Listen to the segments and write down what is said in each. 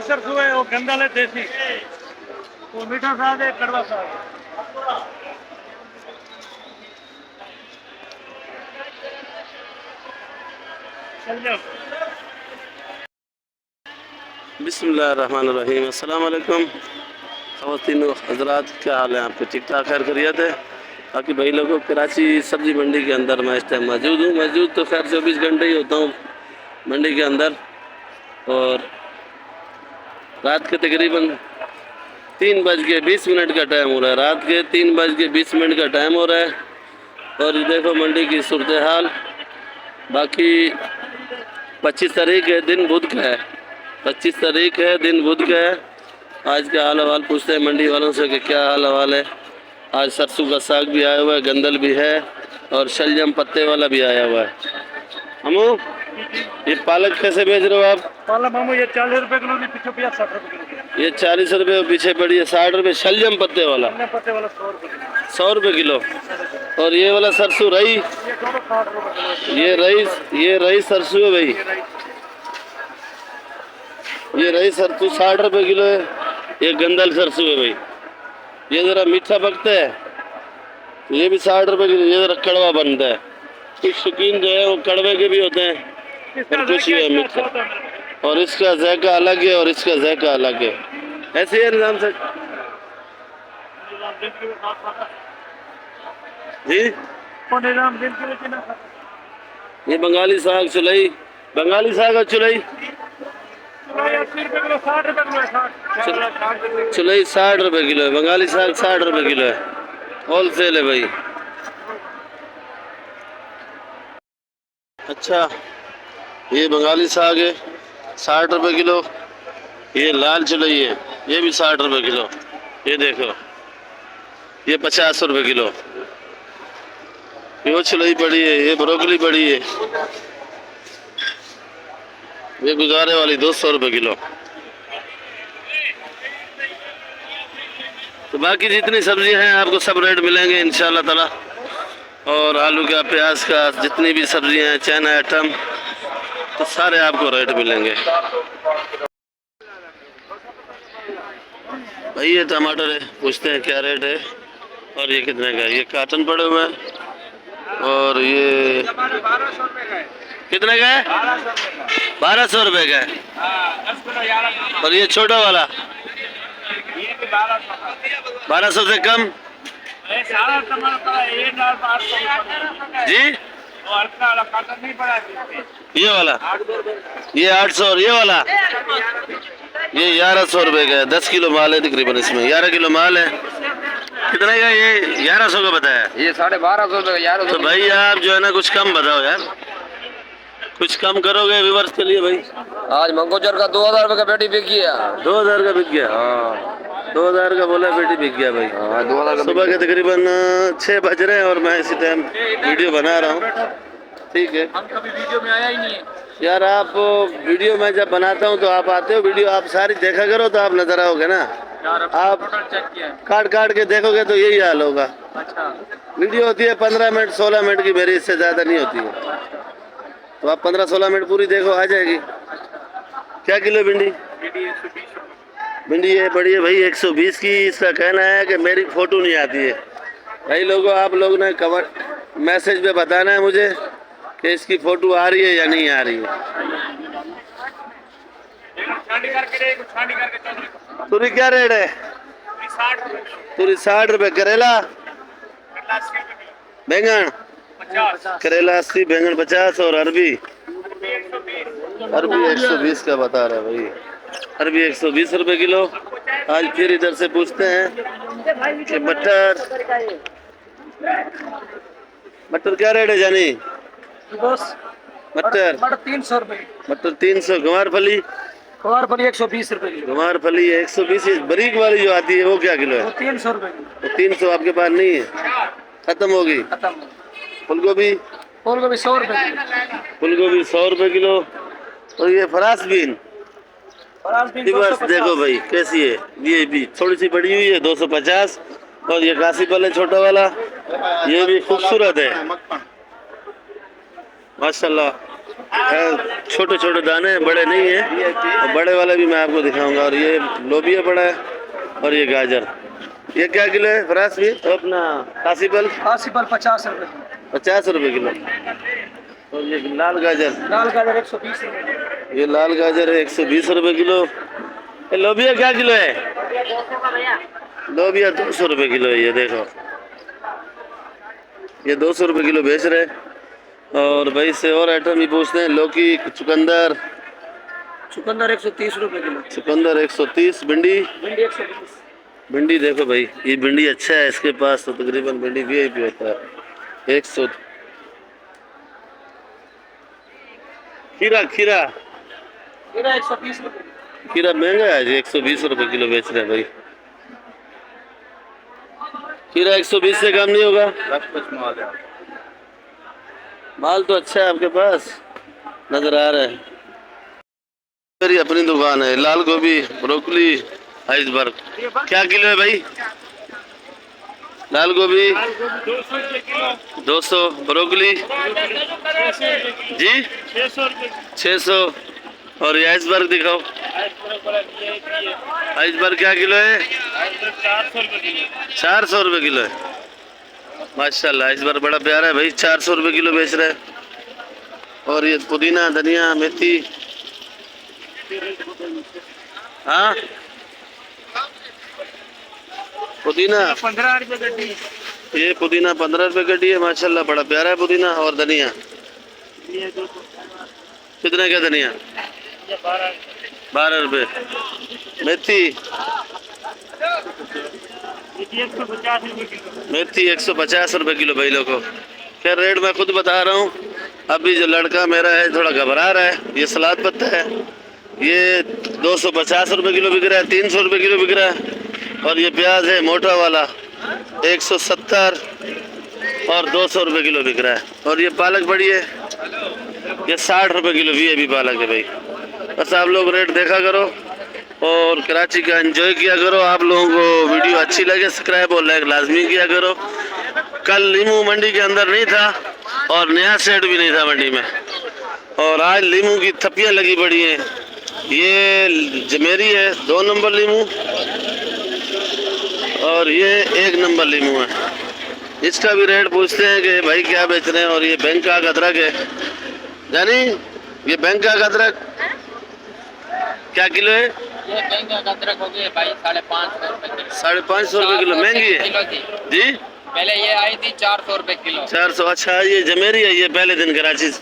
सरसों है, वो गंदल है देसी, वो मीठा साग है, कड़वा साग है। बिस्मिल्लाहिर्रहमानिर्रहीम। अस्सलाम वालेकुम ख़वातीन व हज़रात, क्या हाल है आपके? ठीक ठाक खैर खैरियत है? बाकी भाई लोगों, कराची सब्ज़ी मंडी के अंदर मैं इस टाइम मौजूद तो खैर 24 घंटे ही होता हूँ मंडी के अंदर। और रात के तकरीबन 3:20 का टाइम हो रहा है। रात के 3:20 का टाइम हो रहा है। और ये देखो मंडी की सूरत हाल। बाकी 25 तारीख है, दिन बुध का है। 25 तारीख है, दिन बुध का है। आज का हाल हवाल पूछते हैं मंडी वालों से कि क्या हाल हवाल है। आज सरसों का साग भी आया हुआ है, गंदल भी है और शलजम पत्ते वाला भी आया हुआ है। हमू, ये पालक कैसे बेच रहे हो आप? पालक मामू ये 40 रुपए किलो, पीछे 60 रुपए किलो। ये 40 रुपये पीछे पड़ी है, 60 रुपये शलजम पत्ते वाला, 100 रुपये किलो। और ये वाला सरसों रही, ये रही सरसों है भाई, ये रही सरसों 60 रुपये किलो है। ये गंदल सरसों है भाई, ये ज़रा मीठा पकता है, ये भी 60 रुपये किलो। ये ज़रा कड़वा बनता है। कुछ शौकीन जो है वो कड़वे के भी होते हैं और कुछ ही है मीठा। और इसका ज़ायका अलग है और इसका ज़ायका अलग है। ऐसे है निज़ाम से जी। ये बंगाली साग चुलई, बंगाली साग और चुलई, चुलई 60 रुपये किलो है। बंगाली साग 60 रुपये किलो है, होल सेल है भाई। अच्छा, ये बंगाली साग है 60 रुपये किलो। ये लाल चुलई है, ये भी 60 रुपये किलो। ये देखो, ये 50 रुपये किलो। ये चुलई पड़ी है, ये ब्रोकली पड़ी है, ये गुजारे वाली 200 रुपये किलो। तो बाकी जितनी सब्जियां हैं आपको सब रेट मिलेंगे इंशाल्लाह ताला। और आलू का, प्याज का, जितनी भी सब्जियां हैं, चाइना आइटम, तो सारे आपको रेट मिलेंगे भाई। ये टमाटर है, पूछते हैं क्या रेट है और ये कितने का है। ये कार्टन पड़े हुए हैं और ये कितने का है? 1200 रुपये का है। और ये छोटा वाला 1200 से कम जी। ये वाला ये 800 और ये वाला ये 1100 रुपये का है। 10 किलो माल है तकरीबन, इसमें 11 किलो माल है। कितने का? ये 1100 का बताया, ये 1250 रुपये का। तो भाई आप जो है ना कुछ कम बताओ यार, कुछ कम करोगे व्यूअर्स के लिए भाई। आज मंगोचर का 2000 रुपये का पेटी बिक गया। 2000 का बिक गया? हाँ, 2000 का बोला पेटी बिक गया भाई। हाँ, 2000 सुबह के तकरीबन 6 बज रहे हैं और मैं इसी टाइम वीडियो बना रहा हूँ। ठीक है, हम कभी वीडियो में आया ही नहीं है यार। आप वीडियो में जब बनाता हूँ तो आप आते हो, वीडियो आप सारी देखा करो तो आप नजर आओगे ना। आप काट के देखोगे तो यही हाल होगा। अच्छा, वीडियो होती है 15 मिनट 16 मिनट की, मेरी इससे ज़्यादा नहीं होती है। तो आप 15-16 मिनट पूरी देखो, आ जाएगी। क्या किलो भिंडी? भिंडी ये बड़ी है भाई 120 की। इसका कहना है कि मेरी फ़ोटो नहीं आती है। भाई लोगों, आप लोग ने कमेंट मैसेज पे बताना है मुझे कि इसकी फ़ोटो आ रही है या नहीं आ रही है। तुरी क्या रेट है? तुरी 60 रुपये। करेला, बैंगन करेला 80, बैंगन 50 और अरबी 120 का बता रहा है भाई। अरबी 120 रुपये किलो। आज फिर इधर से पूछते हैं कि मटर क्या रेट है जानी? मटर 300 रुपये। मटर 300। गंवारफली 120 रुपये किलो। गंवारफली 120। बरीक वाली जो आती है वो क्या किलो है? 300 रुपये किलो। 300 आपके पास नहीं है, खत्म होगी। फूलगोभी 100 रुपये किलो। फूलगोभी 100 रुपये किलो। और ये फरास बीन बस देखो भाई कैसी है। ये भी थोड़ी सी बड़ी हुई है 250। और ये काशी फल है छोटा वाला, ये भी खूबसूरत है माशाल्लाह। छोटे छोटे दाने हैं, बड़े नहीं है। और बड़े वाले भी मैं आपको दिखाऊंगा। और ये लोबिया पड़ा है और ये गाजर। ये क्या किलो है फ्रांस भी? और अपना कासीबल 50 रुपए। 50 रुपए किलो। और ये लाल गाजर 120 रुपए। ये लाल गाजर है 120 रुपए किलो। ये लोबिया क्या किलो है? लोबिया 200 रुपए किलो है। ये देखो, ये 200 रुपए किलो बेच रहे हैं। और भाई से और आइटम ही पूछते हैं। लौकी, चुकंदर 130 रुपए किलो। चुकंदर 130। भिंडी भिंडी 120। भिंडी देखो भाई, ये भिंडी अच्छा है, इसके पास तो तकरीबन भिंडी वीआईपी होता है। 100। खीरा खीरा 120 रुपए। खीरा महंगा है जी, 120 रुपए किलो बेच रहे हैं भाई। खीरा 120 से कम नहीं होगा। माल तो अच्छा है आपके पास, नजर आ रहा है। मेरी अपनी दुकान है। लाल गोभी, ब्रोकली, आइसबर्ग क्या किलो है भाई? लाल गोभी 200 रुपए किलो। 200। ब्रोकली जी 600। और ये आइसबर्ग दिखाओ। आइसबर्ग क्या किलो है? 400 रुपए किलो। 400 रुपए किलो है। माशाल्लाह, आइसबर्ग बड़ा प्यारा है भाई। 400 रुपए किलो बेच रहे हैं। और ये पुदीना, धनिया, मेथी। हाँ, पुदीना 15 रुपए गड्डी। ये पुदीना 15 रुपए गड्डी है। माशाल्लाह बड़ा प्यारा है पुदीना। और धनिया ये 200। कितने का धनिया? ये 12। 12 रुपए। मेथी 150 रुपए किलो। मेथी 150 रुपए किलो भाई लोगों। खैर रेट मैं खुद बता रहा हूँ। अभी जो लड़का मेरा है थोड़ा घबरा रहा है। ये सलाद पत्ता है, ये 250 रुपए किलो बिक रहा है। 300 रुपए किलो बिक रहा है। और ये प्याज है मोटा वाला 170 और 200 रुपए किलो बिक रहा है। और ये पालक बड़ी है, ये 60 रुपए किलो भी अभी पालक है भाई। बस आप लोग रेट देखा करो और कराची का एंजॉय किया करो। आप लोगों को वीडियो अच्छी लगे सब्सक्राइब और लाइक लाजमी किया करो। कल लीमू मंडी के अंदर नहीं था और नया सेट भी नहीं था मंडी में। और आज लीमू की थप्पियाँ लगी पड़ी हैं। ये जमेरी है 2 नंबर लीमू और ये 1 नंबर लीमू है। इसका भी रेट पूछते हैं कि भाई क्या बेच रहे हैं। और ये बैंकॉक अदरक है जानी, ये बैंकॉक अदरक क्या किलो है? ये बैंकॉक अदरक हो गए भाई 550 रुपए किलो। 550 रुपए किलो महंगी है जी। पहले ये आई थी 400 रुपए किलो। 400। अच्छा, ये जमेरी है, ये पहले दिन कराची से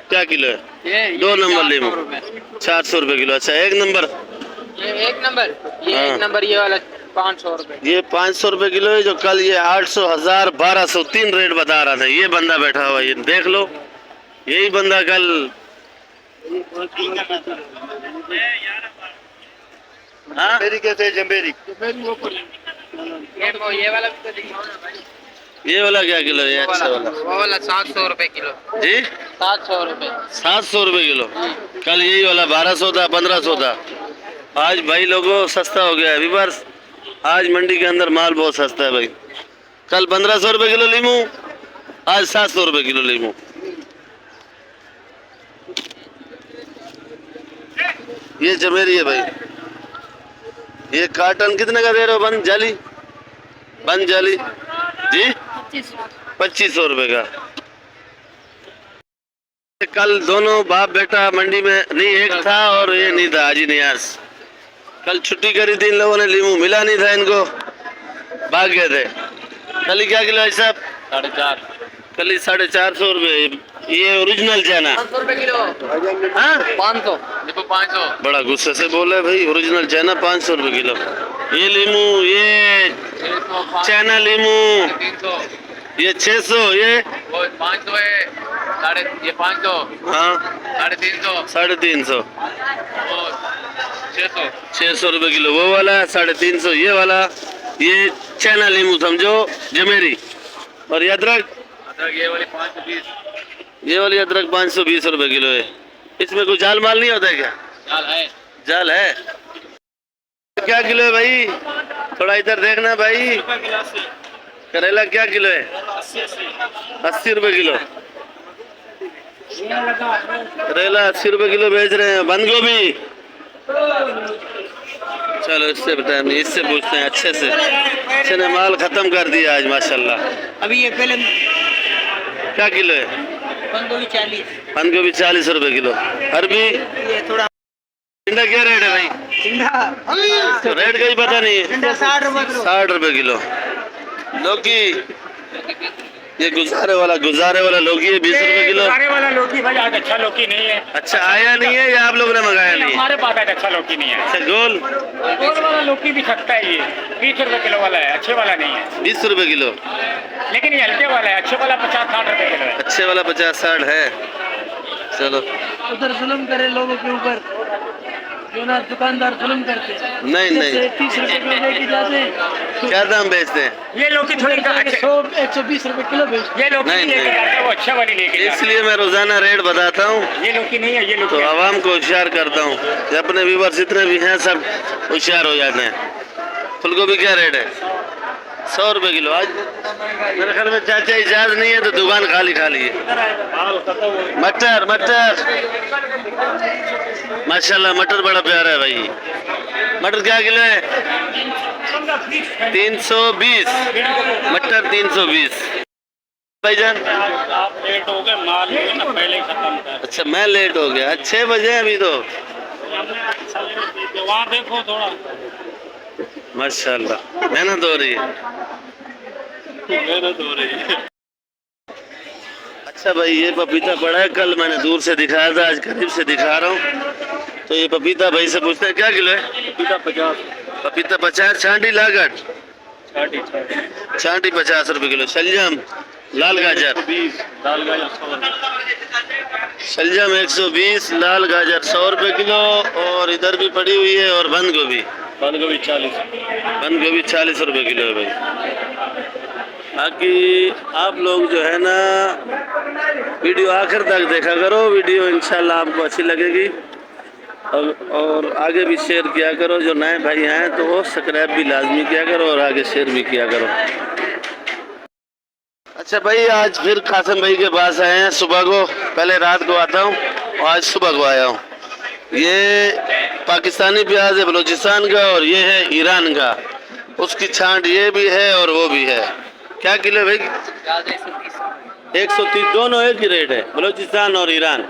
क्या किलो है? ये 2 नंबर लीमू 400 रुपए। 400 रुपए किलो। अच्छा, 1 नंबर ये 1 नंबर, ये हाँ। 1 नंबर ये वाला 500 रुपए। ये 500 रुपए किलो है। जो कल ये 800, 1000, 1200 3 रेट बता रहा था। ये बंदा बैठा हुआ, ये देख लो, यही बंदा कल। हाँ, कैसे जम्बेरी? ये वाला भी तो दिखाओ ना भाई। ये वाला क्या किलो है? अच्छा वाला वो वाला 700 रुपए किलो जी। 700 रुपए। 700 रुपए किलो। कल यही वाला 1200 था, 1500 था। आज भाई लोगों सस्ता हो गया है। व्यूअर्स, आज मंडी के अंदर माल बहुत सस्ता है भाई। कल 1500 रुपए किलो लीमू, आज 700 रुपए किलो लीमू। ये जमेरी है भाई। ये कार्टन कितने का दे रहे हो? बंद जाली, बंद जाली जी 2500 रुपए का। कल दोनों बाप बेटा मंडी में नहीं, एक था और ये नहीं था हाजी नियाज। कल छुट्टी करी थी इन लोगों ने, लीमू मिला नहीं था इनको, भाग गए थे। कल क्या किलो है साहब? 450। कल 450 रुपए। ये ओरिजिनल चाइना 500 रुपए किलो। हाँ, 500 देखो 500। बड़ा गुस्से से बोला है भाई। ओरिजिनल चाइना 500 रुपए किलो। ये लीमू, ये चाइना लीमू 300। ये 600। ये वो 500 है। ये 500। हाँ 350। 350। वो 600। 600 रुपए किलो वो वाला, 350 ये वाला। ये चाइना लीमू समझो, जमेरी। और ये अदरक, ये वाली 520। ये वाली अदरक 520 रुपए किलो है। इसमें कोई जाल माल नहीं होता है क्या? जाल है। जाल है। क्या किलो है भाई? थोड़ा इधर देखना भाई। करेला क्या किलो है? 80 रुपए किलो। करेला 80 रुपए किलो बेच रहे हैं। बंद गोभी चलो इससे बताए नहीं, इससे पूछते हैं अच्छे से। अच्छे ने माल खत्म कर दिया आज माशाल्लाह। अभी ये पहले क्या किलो है? बंद गोभी 40। बंद गोभी 40 रुपए किलो। अरबी ये थोड़ा टिंडा क्या रेट है भाई? तो रेट का ही पता नहीं है। 60 रुपए किलो। 60 रुपए किलो। लौकी ये गुजारे वाला लौकी है 20 रुपए किलो। गुजारे वाला लौकी भाई आज अच्छा लौकी नहीं है। अच्छा आया नहीं है या आप लोगों ने मंगाया नहीं है? हमारे पास आज अच्छा लौकी नहीं है। अच्छा गोल गोल वाला लौकी भी सस्ता है, ये 20 रुपए किलो वाला है, अच्छे वाला नहीं है। 20 रुपए किलो। लेकिन ये हल्के वाला है, अच्छे वाला 50-60 रुपए किलो है। अच्छे वाला 50-60 है। चलो उधर जुल्म करे लोगों के ऊपर, जो ना दुकानदार जुल्म करते हैं। नहीं नहीं 30 रुपए किलो लेके जाते हैं, क्या दाम बेचते हैं? ये लौकी थोड़ी अच्छे, 120 रुपए किलो बेचते ये लौकी नहीं, नहीं लेके नहीं। जाते हैं, वो अच्छा वाली लेके जाते इसलिए मैं रोजाना रेट बताता हूँ हैं। ये लौकी नहीं है, ये तो लौकी आवाम को होशियार करता हूँ कि अपने व्यूवर्स जितने भी हैं सब होशियार हो जाते हैं। फूलगोभी क्या रेट है? 100 रुपए किलो। आज मेरे ख्याल में चाचा इजाज़त नहीं है तो दुकान खाली है। मटर माशाल्लाह मटर बड़ा प्यारा है भाई। मटर क्या किलो है? 320। मटर 320 भाईजान। आप लेट हो गए, माल ना पहले ही खत्म कर। अच्छा मैं लेट हो गया, 6 बजे अभी तो। वहाँ देखो थोड़ा माशाल्लाह मेहनत हो रही है। अच्छा भाई ये पपीता बड़ा है, कल मैंने दूर से दिखाया था, आज करीब से दिखा रहा हूँ। तो ये पपीता भाई से पूछते हैं क्या किलो है? पपीता 50। पपीता 50। छांटी लागत छांटी 50 रुपए किलो। शलजम लाल गाजर 20, दाल गाजर 100। शलजम 120, लाल गाजर 100 रुपए किलो। और इधर भी पड़ी हुई है। और बंद गोभी 40 रुपए किलो है भाई। बाकी आप लोग जो है ना वीडियो आखिर तक देखा करो, वीडियो इंशाल्लाह आपको अच्छी लगेगी। और आगे भी शेयर किया करो, जो नए भाई हैं तो वो सब्सक्राइब भी लाजमी किया करो और आगे शेयर भी किया करो। अच्छा भाई आज फिर कासिम भाई के पास आए हैं सुबह को, पहले रात को आता हूँ और आज सुबह को आया हूँ। ये पाकिस्तानी प्याज है बलूचिस्तान का और ये है ईरान का। उसकी छांट ये भी है और वो भी है। क्या किलो है भाई? 130। दोनों एक ही रेट है, बलूचिस्तान और ईरान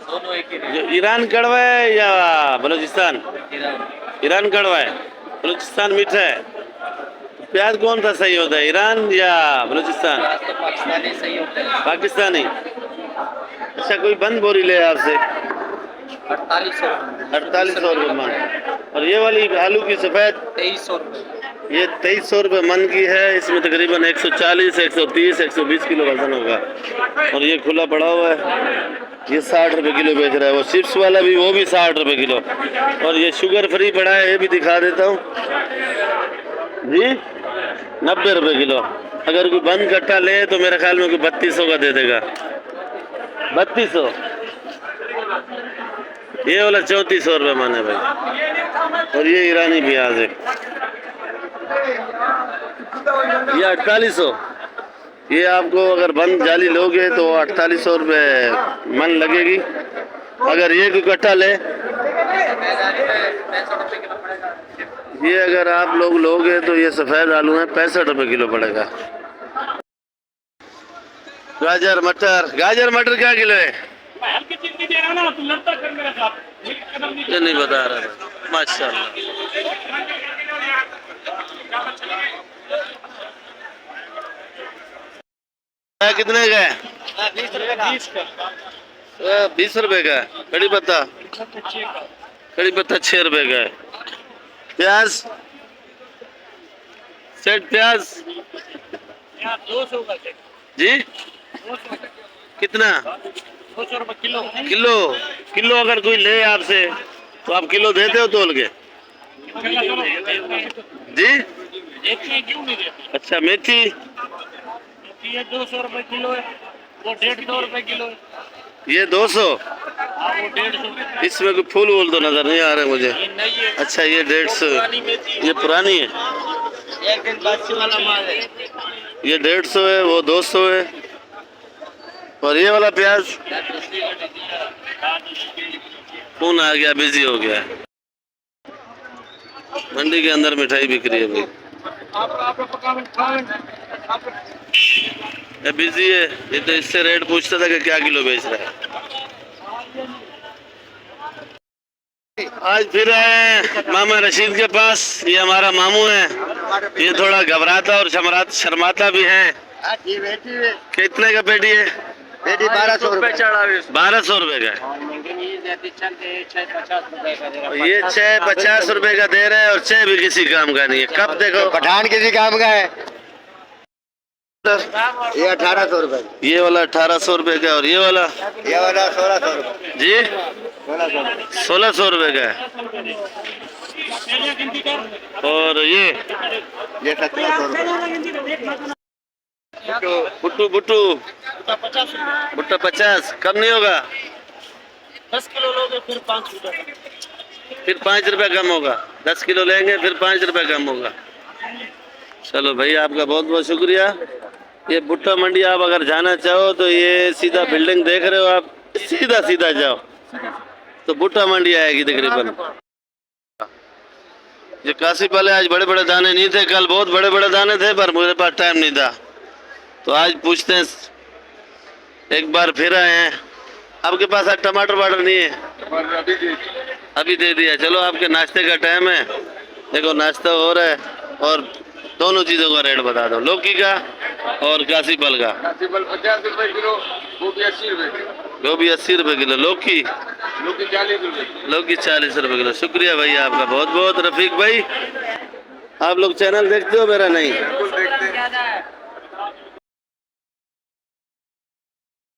दोनों एक ही रेट। ईरान कड़वा है या बलूचिस्तान? ईरान कड़वा है, बलूचिस्तान मीठा है। प्याज कौन सा सही होता है, ईरान या बलूचिस्तान? तो पाकिस्तानी सही होता है। पाकिस्तानी। अच्छा कोई बंद बोरी ले आपसे? 4800 रुपये मन। और ये वाली आलू की सफ़ेद 2300 रुपये। ये 2300 रुपये मन की है। इसमें तकरीबन 140, 130, 120 किलो वजन होगा। और ये खुला पड़ा हुआ है, ये 60 रुपये किलो बेच रहा है। वो चिप्स वाला भी, वो भी 60 रुपये किलो। और ये शुगर फ्री पड़ा है, ये भी दिखा देता हूँ जी, 90 रुपये किलो। अगर कोई बंद कट्टा ले तो मेरे ख्याल में कोई 3200 का दे देगा। 3200। ये वाला 3400 रुपये मन है भाई। और ये ईरानी प्याज है, ये 4800। ये आपको अगर बंद जाली लोगे तो 4800 रुपये मन लगेगी। अगर ये कोई कट्टा ले, ये अगर आप लोग लोगे तो ये सफ़ेद आलू है 65 रुपये किलो पड़ेगा। गाजर मटर क्या किलो है? हल्की चीज नहीं दे रहा ना, तू लड़ता कर मेरे साथ। ये नहीं बता रहा था। माशाल्लाह कितने का है? 20 रुपए का। कड़ी पत्ता 6 रुपए का है। प्याज सेट प्याज 200 का जी कितना? 200 रुपये किलो। किलो अगर कोई ले आपसे तो आप किलो देते हो तोल के जी? क्यों नहीं देते? अच्छा मेथी ये 200 रुपये किलो है, वो 150 रुपये किलो है। ये 200। हाँ वो 150। इसमें कोई फूल वूल तो नजर नहीं आ रहे मुझे। ये नहीं है। अच्छा ये 150। ये पुरानी है, एक दिन बासी वाला माल है। ये 150 है, वो 200 है। और ये वाला प्याज फोन आ गया, बिजी हो गया। मंडी के अंदर मिठाई बिक रही है भाई। ये बिजी है, ये तो इससे रेट पूछता था कि क्या किलो बेच रहा है। आज फिर आए मामा रशीद के पास। ये हमारा मामू है, ये थोड़ा घबराता और शर्माता भी है। कितने का पेटी है? पेटी 1200 रुपए। 1200 रुपए का। ये 650 रुपए का दे रहे हैं और 6 भी किसी काम का नहीं है। कब देखो पठान किसी काम का है। ये 1800 रुपए। ये वाला 1800 रुपए का और ये वाला 1600 रुपए जी 1600 रुपए का है। और ये 1700 रुपए। बुट्टू बुट्टू भुट्टा 50 कम नहीं होगा? 10 किलो लोगे फिर 5 रुपए। फिर 5 रुपए कम होगा। 10 किलो लेंगे फिर 5 रुपए कम होगा। चलो भाई, आपका बहुत बहुत शुक्रिया। ये भुट्टा मंडी आप अगर जाना चाहो तो ये सीधा बिल्डिंग देख रहे हो आप, सीधा सीधा जाओ तो भुट्टा मंडी आएगी तकरीबन। ये काशी वाले आज बड़े बड़े दाने नहीं थे, कल बहुत बड़े बड़े दाने थे पर मेरे पास टाइम नहीं था, तो आज पूछते हैं। एक बार फिर आए हैं। आपके पास आज टमाटर वाटर नहीं है? अभी दे दिया। चलो, आपके नाश्ते का टाइम है। देखो नाश्ता हो रहा है और दोनों चीज़ों का रेट बता दो, लौकी का और काशी फल का। 50 रुपए किलो, गोभी 80 रुपए। गोभी 80 रुपए किलो, लौकी 40 रुपए। लौकी 40 रुपए किलो। शुक्रिया भाई आपका बहुत बहुत। रफीक भाई, आप लोग चैनल देखते हो मेरा? नहीं बिल्कुल देखते हैं।